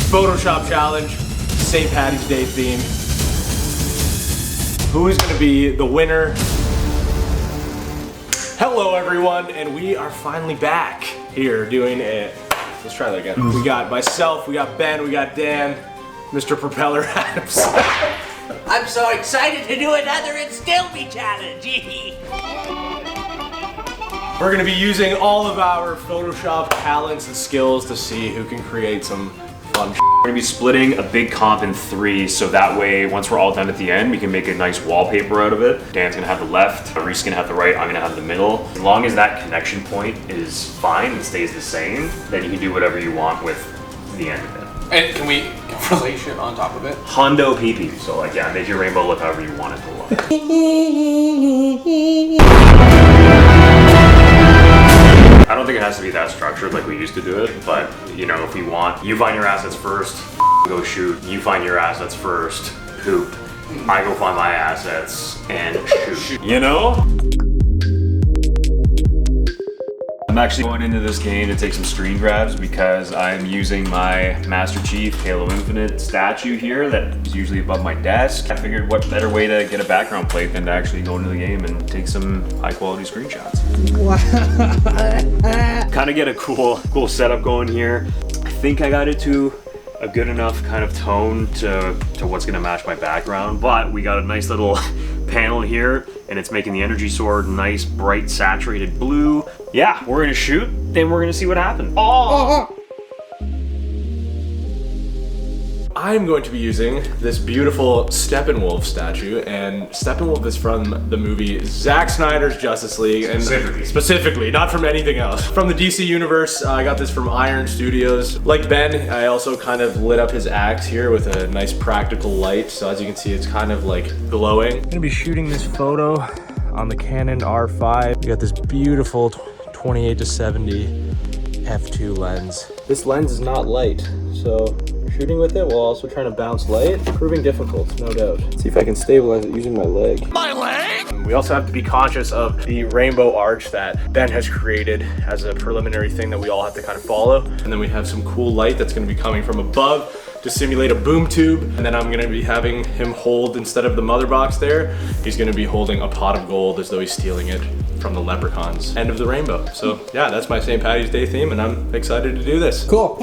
Photoshop challenge, St. Paddy's Day theme. Who is gonna be the winner? Hello everyone, and we are finally back here doing it. Let's try that again. We got myself, we got Ben, we got Dan, Mr. Propeller Adams. I'm so excited to do another Instillment challenge. We're gonna be using all of our Photoshop talents and skills to see who can create some fun shit. We're gonna be splitting a big comp in 3, so that way, once we're all done at the end, we can make a nice wallpaper out of it. Dan's gonna have the left, Reese's gonna have the right, I'm gonna have the middle. As long as that connection point is fine and stays the same, then you can do whatever you want with the end of it. And can we overlay shit on top of it? Hondo PP, so like, yeah, make your rainbow look however you want it to look. I don't think it has to be that structured like we used to do it, but you know, if you want, you find your assets first, go shoot, you find your assets first, poop, I go find my assets, and shoot. You know? I'm actually going into this game to take some screen grabs because I'm using my Master Chief Halo Infinite statue here that is usually above my desk. I figured what better way to get a background plate than to actually go into the game and take some high quality screenshots. Kind of get a cool setup going here. I think I got it to a good enough kind of tone to what's gonna match my background, but we got a nice little panel here and it's making the energy sword nice, bright, saturated blue. Yeah, we're gonna shoot, then we're gonna see what happens. Oh! I'm going to be using this beautiful Steppenwolf statue, and Steppenwolf is from the movie Zack Snyder's Justice League, and specifically, not from anything else. From the DC universe, I got this from Iron Studios. Like Ben, I also kind of lit up his axe here with a nice practical light, so as you can see, it's kind of like glowing. I'm gonna be shooting this photo on the Canon R5. We got this beautiful 28-70 f2 lens. This lens is not light, so shooting with it while also trying to bounce light, proving difficult, no doubt. Let's see if I can stabilize it using my leg. My leg? We also have to be conscious of the rainbow arch that Ben has created as a preliminary thing that we all have to kind of follow. And then we have some cool light that's gonna be coming from above to simulate a boom tube. And then I'm gonna be having him hold, instead of the mother box there, he's gonna be holding a pot of gold as though he's stealing it from the leprechauns. End of the rainbow. So yeah, that's my St. Paddy's Day theme, and I'm excited to do this. Cool.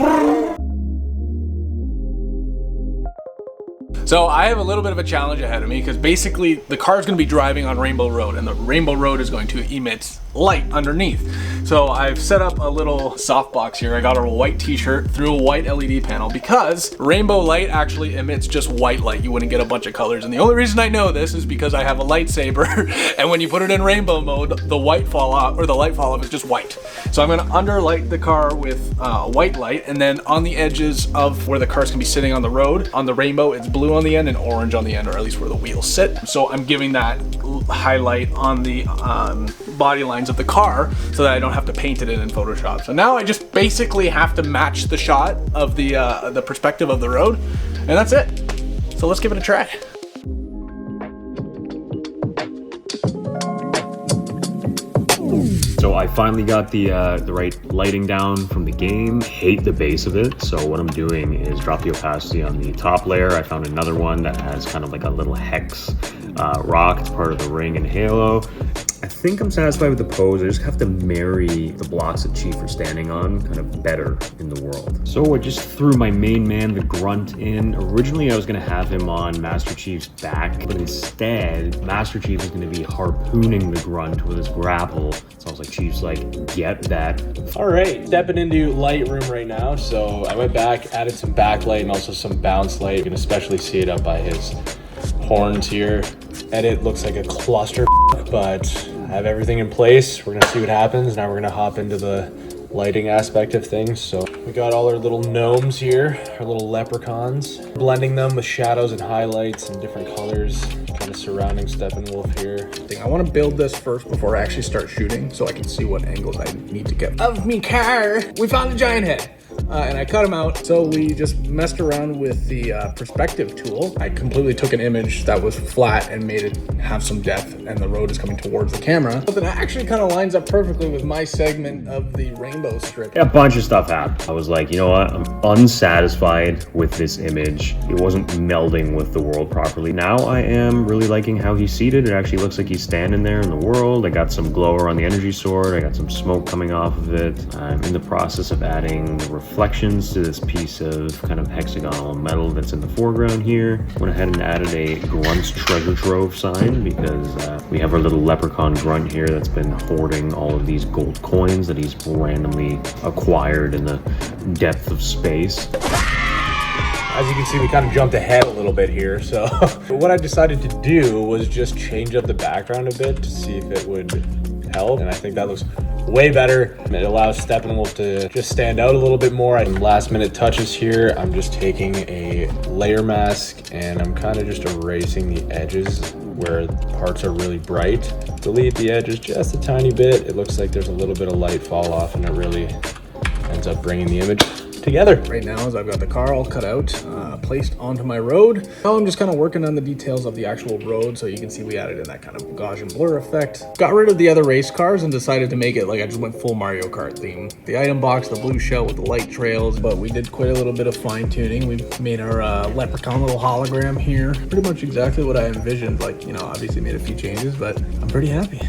So I have a little bit of a challenge ahead of me because basically the car is going to be driving on Rainbow Road and the Rainbow Road is going to emit light underneath. So I've set up a little softbox here. I got a white t-shirt through a white LED panel because rainbow light actually emits just white light. You wouldn't get a bunch of colors. And the only reason I know this is because I have a lightsaber and when you put it in rainbow mode, the white fall off, or the light fall off is just white. So I'm going to underlight the car with white light, and then on the edges of where the car's going to be sitting on the road, on the rainbow, it's blue on the end and orange on the end, or at least where the wheels sit. So I'm giving that highlight on the body lines of the car so that I don't have to paint it in Photoshop. So now I just basically have to match the shot of the perspective of the road, and that's it. So let's give it a try. So I finally got the right lighting down from the game. Hate the base of it, so what I'm doing is drop the opacity on the top layer. I found another one that has kind of like a little hex rock. It's part of the ring and Halo. I think I'm satisfied with the pose. I just have to marry the blocks that Chief are standing on kind of better in the world. So I just threw my main man, the Grunt, in. Originally, I was gonna have him on Master Chief's back, but instead, Master Chief is gonna be harpooning the Grunt with his grapple. So I was like, Chief's like, get that. All right, stepping into Lightroom right now. So I went back, added some backlight and also some bounce light. You can especially see it up by his horns here. Edit looks like a cluster, but I have everything in place. We're gonna see what happens. Now we're gonna hop into the lighting aspect of things. So we got all our little gnomes here, our little leprechauns, blending them with shadows and highlights and different colors, kind of surrounding Steppenwolf here. I want to build this first before I actually start shooting so I can see what angles I need to get of me car. We found a giant head. and I cut them out. So we just messed around with the perspective tool. I completely took an image that was flat and made it have some depth, and the road is coming towards the camera. But that actually kind of lines up perfectly with my segment of the rainbow strip. A bunch of stuff happened. I was like, you know what? I'm unsatisfied with this image. It wasn't melding with the world properly. Now I am really liking how he's seated. It actually looks like he's standing there in the world. I got some glow around the energy sword. I got some smoke coming off of it. I'm in the process of adding the reflections to this piece of kind of hexagonal metal that's in the foreground here. Went ahead and added a Grunt's treasure trove sign because we have our little leprechaun Grunt here that's been hoarding all of these gold coins that he's randomly acquired in the depth of space. As you can see, we kind of jumped ahead a little bit here. So what I decided to do was just change up the background a bit to see if it would help. And I think that looks way better. It allows Steppenwolf to just stand out a little bit more. Some last minute touches here. I'm just taking a layer mask and I'm kind of just erasing the edges where parts are really bright. Delete the edges just a tiny bit. It looks like there's a little bit of light fall off and it really ends up bringing the image together. Right now, as I've got the car all cut out, placed onto my road. Now I'm just kind of working on the details of the actual road, so you can see we added in that kind of Gaussian blur effect. Got rid of the other race cars and decided to make it like I just went full Mario Kart theme. The item box, the blue shell with the light trails, but we did quite a little bit of fine tuning. We made our leprechaun little hologram here. Pretty much exactly what I envisioned. Like, you know, obviously made a few changes, but I'm pretty happy.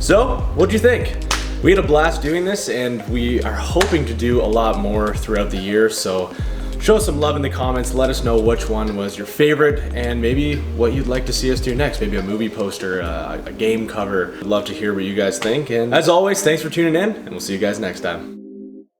So, what'd you think? We had a blast doing this and we are hoping to do a lot more throughout the year, so show us some love in the comments, let us know which one was your favorite and maybe what you'd like to see us do next. Maybe a movie poster, a game cover. I'd love to hear what you guys think, and as always, thanks for tuning in and we'll see you guys next time.